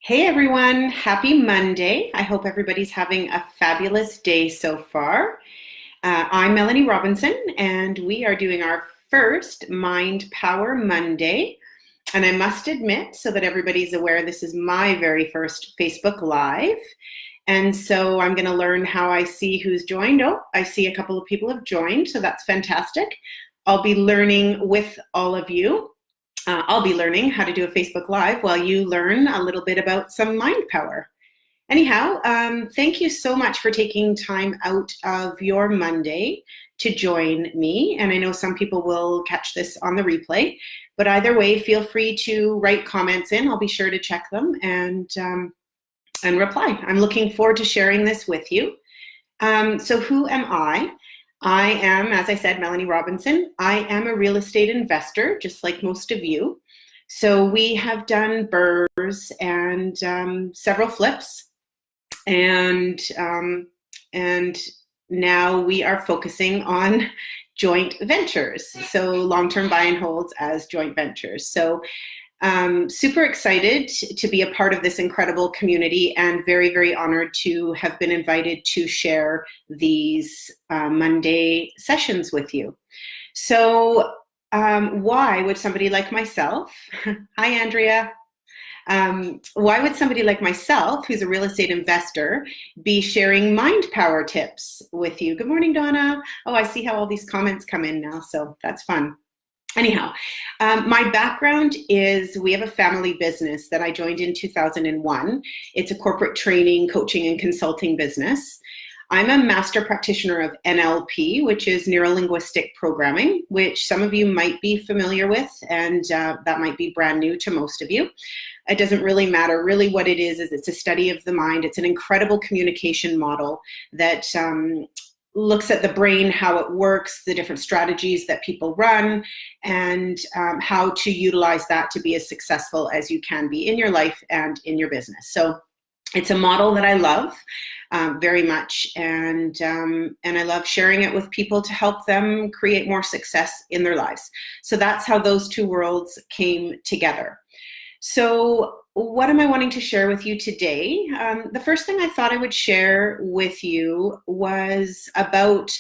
Hey everyone, happy Monday. I hope everybody's having a fabulous day so far. I'm Melanie Robinson, and we are doing our first Mind Power Monday. And I must admit, so that everybody's aware, this is my very first Facebook Live. And so I'm going to learn how I see who's joined. Oh, I see a couple of people have joined, so that's fantastic. I'll be learning with all of you. I'll be learning how to do a Facebook Live while you learn a little bit about some mind power. Anyhow, thank you so much for taking time out of your Monday to join me. And I know some people will catch this on the replay, but either way, feel free to write comments in. I'll be sure to check them and reply. I'm looking forward to sharing this with you. So who am I? I am, as I said, Melanie Robinson. I am a real estate investor, just like most of you. So we have done BRRRRs and several flips, and now we are focusing on joint ventures. So long-term buy and holds as joint ventures. So super excited to be a part of this incredible community and very, very honored to have been invited to share these Monday sessions with you. So why would somebody like myself, hi Andrea, why would somebody like myself, who's a real estate investor, be sharing mind power tips with you? Good morning, Donna. Oh, I see how all these comments come in now, so that's fun. Anyhow, my background is we have a family business that I joined in 2001. It's a corporate training, coaching, and consulting business. I'm a master practitioner of NLP, which is neuro-linguistic programming, which some of you might be familiar with, and that might be brand new to most of you. It doesn't really matter. Really what it is it's a study of the mind. It's an incredible communication model that looks at the brain, how it works, the different strategies that people run, and how to utilize that to be as successful as you can be in your life and in your business. So it's a model that I love very much, and I love sharing it with people to help them create more success in their lives. So that's how those two worlds came together. So what am I wanting to share with you today? The first thing I thought I would share with you was about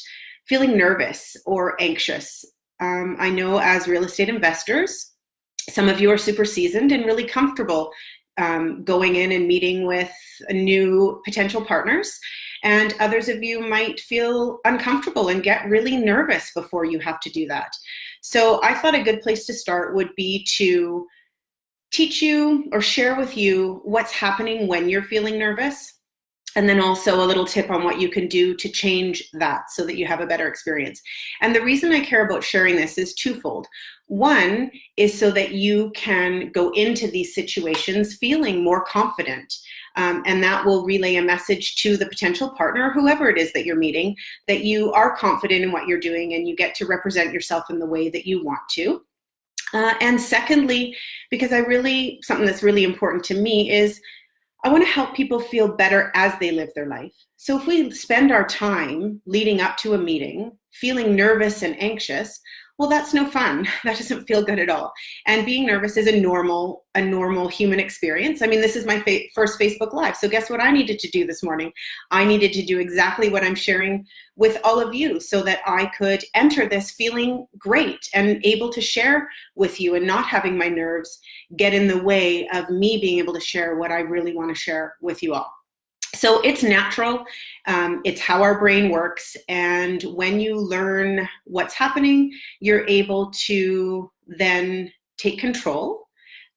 feeling nervous or anxious. I know as real estate investors, some of you are super seasoned and really comfortable going in and meeting with new potential partners. And others of you might feel uncomfortable and get really nervous before you have to do that. So I thought a good place to start would be to teach you or share with you what's happening when you're feeling nervous, and then also a little tip on what you can do to change that so that you have a better experience. And the reason I care about sharing this is twofold. One is so that you can go into these situations feeling more confident, and that will relay a message to the potential partner, whoever it is that you're meeting, that you are confident in what you're doing and you get to represent yourself in the way that you want to. And secondly, because something that's really important to me is I want to help people feel better as they live their life. So if we spend our time leading up to a meeting feeling nervous and anxious, well, that's no fun. That doesn't feel good at all. And being nervous is a normal human experience. I mean, this is my first Facebook Live. So guess what I needed to do this morning? I needed to do exactly what I'm sharing with all of you so that I could enter this feeling great and able to share with you and not having my nerves get in the way of me being able to share what I really want to share with you all. So it's natural, it's how our brain works, and when you learn what's happening, you're able to then take control,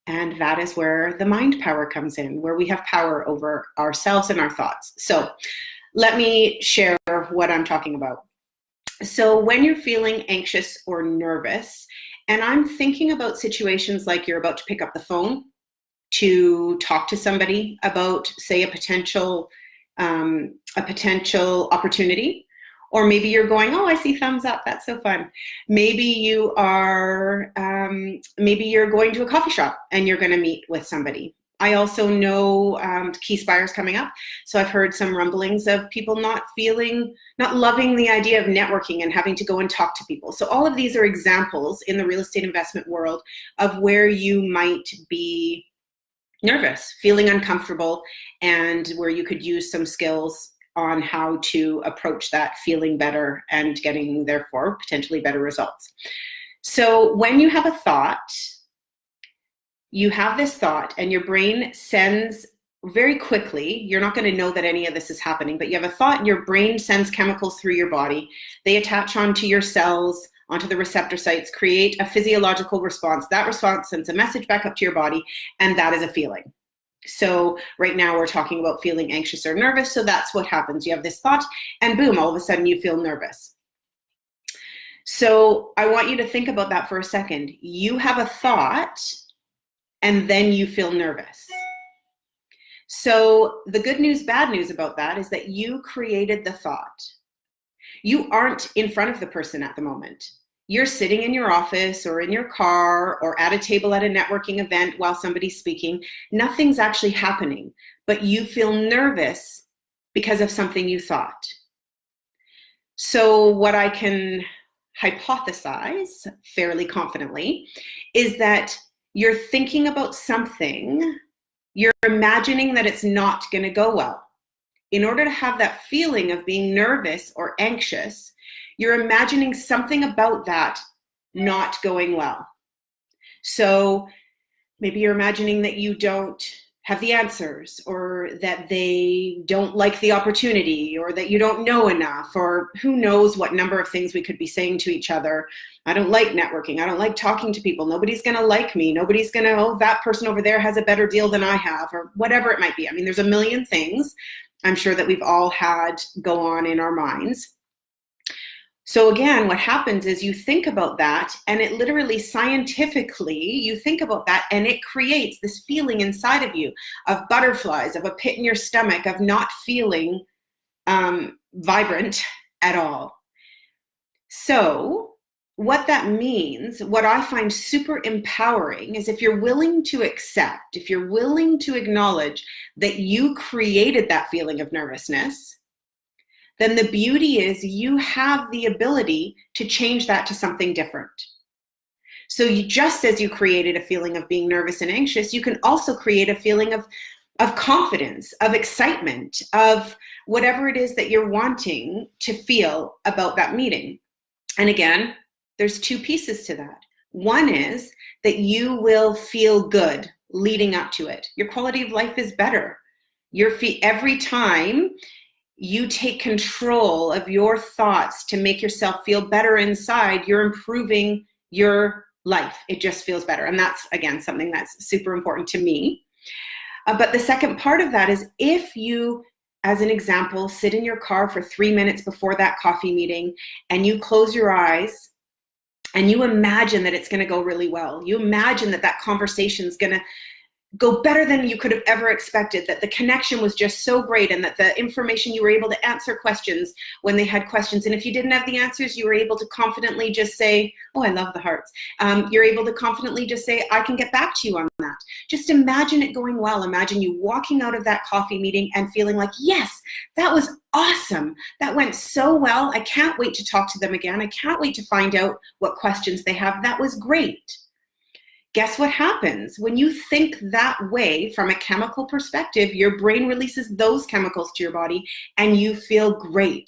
and that is where the mind power comes in, where we have power over ourselves and our thoughts. So let me share what I'm talking about. So when you're feeling anxious or nervous, and I'm thinking about situations like you're about to pick up the phone to talk to somebody about, say, a potential opportunity, or maybe you're going, oh, I see thumbs up, that's so fun. Maybe you are, maybe you're going to a coffee shop and you're going to meet with somebody. I also know Key Spire's coming up, so I've heard some rumblings of people not loving the idea of networking and having to go and talk to people. So all of these are examples in the real estate investment world of where you might be nervous, feeling uncomfortable, and where you could use some skills on how to approach that feeling better and getting, therefore, potentially better results. So when you have a thought, you have this thought and your brain sends very quickly, you're not going to know that any of this is happening, but you have a thought and your brain sends chemicals through your body. They attach onto your cells, onto the receptor sites, create a physiological response. That response sends a message back up to your body, and that is a feeling. So right now we're talking about feeling anxious or nervous, so that's what happens. You have this thought, and boom, all of a sudden you feel nervous. So I want you to think about that for a second. You have a thought, and then you feel nervous. So the good news, bad news about that is that you created the thought. You aren't in front of the person at the moment. You're sitting in your office or in your car or at a table at a networking event while somebody's speaking. Nothing's actually happening, but you feel nervous because of something you thought. So what I can hypothesize fairly confidently is that you're thinking about something, you're imagining that it's not going to go well. In order to have that feeling of being nervous or anxious, you're imagining something about that not going well. So maybe you're imagining that you don't have the answers, or that they don't like the opportunity, or that you don't know enough, or who knows what number of things we could be saying to each other. I don't like networking. I don't like talking to people. Nobody's going to like me. Nobody's going to, oh, that person over there has a better deal than I have, or whatever it might be. I mean, there's a million things I'm sure that we've all had go on in our minds. So again, what happens is you think about that, and it literally scientifically, you think about that and it creates this feeling inside of you of butterflies, of a pit in your stomach, of not feeling vibrant at all. So what that means, what I find super empowering, is if you're willing to accept, if you're willing to acknowledge that you created that feeling of nervousness, then the beauty is you have the ability to change that to something different. So you, just as you created a feeling of being nervous and anxious, you can also create a feeling of confidence, of excitement, of whatever it is that you're wanting to feel about that meeting. And again, there's two pieces to that. One is that you will feel good leading up to it. Your quality of life is better. Every time you take control of your thoughts to make yourself feel better inside, you're improving your life. It just feels better. And that's, again, something that's super important to me. But the second part of that is if you, as an example, sit in your car for 3 minutes before that coffee meeting and you close your eyes and you imagine that it's going to go really well. You imagine that that conversation is going to go better than you could have ever expected, that the connection was just so great, and that the information, you were able to answer questions when they had questions. And if you didn't have the answers, you were able to confidently just say, oh, I love the hearts. You're able to confidently just say, I can get back to you on that. Just imagine it going well. Imagine you walking out of that coffee meeting and feeling like, yes, that was awesome. That went so well. I can't wait to talk to them again. I can't wait to find out what questions they have. That was great. Guess what happens? When you think that way from a chemical perspective, your brain releases those chemicals to your body and you feel great.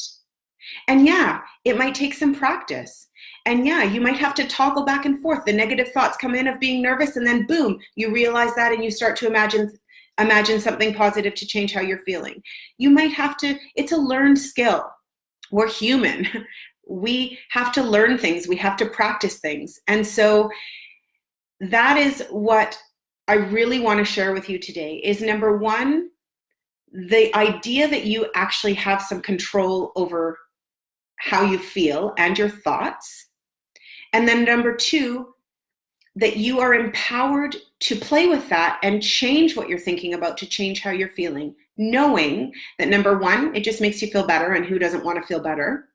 And yeah, it might take some practice. And yeah, you might have to toggle back and forth. The negative thoughts come in of being nervous, and then boom, you realize that and you start to imagine something positive to change how you're feeling. You might have to, it's a learned skill. We're human. We have to learn things. We have to practice things. And so that is what I really want to share with you today is, number one, the idea that you actually have some control over how you feel and your thoughts. And then number two, that you are empowered to play with that and change what you're thinking about to change how you're feeling, knowing that number one, it just makes you feel better, and who doesn't want to feel better?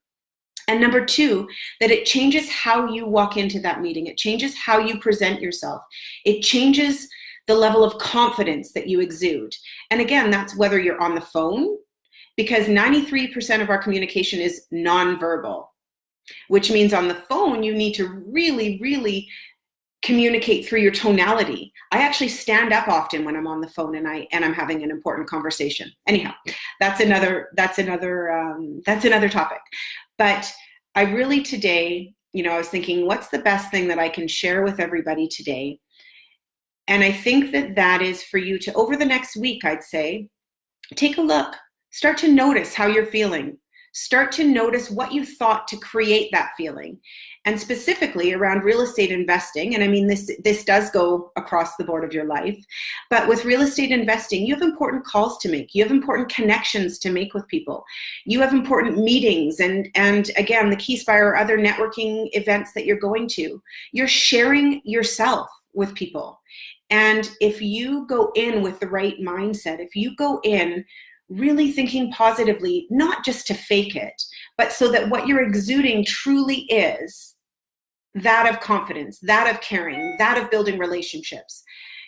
And number two, that it changes how you walk into that meeting. It changes how you present yourself. It changes the level of confidence that you exude. And again, that's whether you're on the phone, because 93% of our communication is nonverbal, which means on the phone, you need to really, really communicate through your tonality. I actually stand up often when I'm on the phone and I'm having an important conversation. Anyhow, that's another topic. But I really today, I was thinking, what's the best thing that I can share with everybody today? And I think that is for you to, over the next week, I'd say, take a look, start to notice how you're feeling. Start to notice what you thought to create that feeling. And specifically around real estate investing, and I mean, this does go across the board of your life, but with real estate investing, you have important calls to make. You have important connections to make with people. You have important meetings and again, the KeySpire or other networking events that you're going to. You're sharing yourself with people. And if you go in with the right mindset, if you go in really thinking positively, not just to fake it, but so that what you're exuding truly is that of confidence, that of caring, that of building relationships.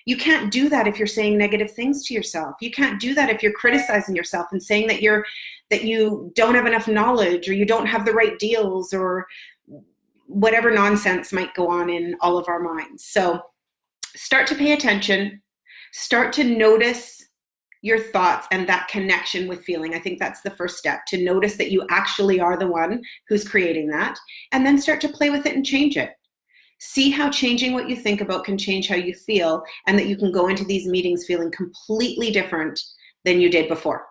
You can't do that if you're saying negative things to yourself. You can't do that if you're criticizing yourself and saying that you don't have enough knowledge or you don't have the right deals or whatever nonsense might go on in all of our minds. So start to pay attention, start to notice your thoughts and that connection with feeling. I think that's the first step, to notice that you actually are the one who's creating that, and then start to play with it and change it. See how changing what you think about can change how you feel, and that you can go into these meetings feeling completely different than you did before.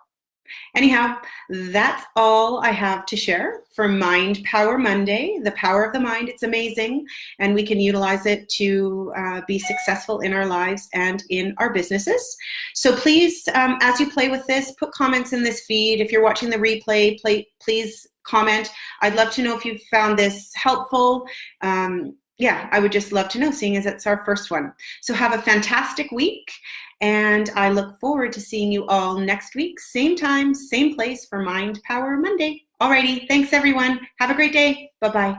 Anyhow, that's all I have to share for Mind Power Monday. The power of the mind, it's amazing, and we can utilize it to be successful in our lives and in our businesses. So please, as you play with this, put comments in this feed. If you're watching the replay, please comment. I'd love to know if you found this helpful. Yeah, I would just love to know, seeing as it's our first one. So have a fantastic week, and I look forward to seeing you all next week, same time, same place for Mind Power Monday. Alrighty, thanks everyone. Have a great day. Bye-bye.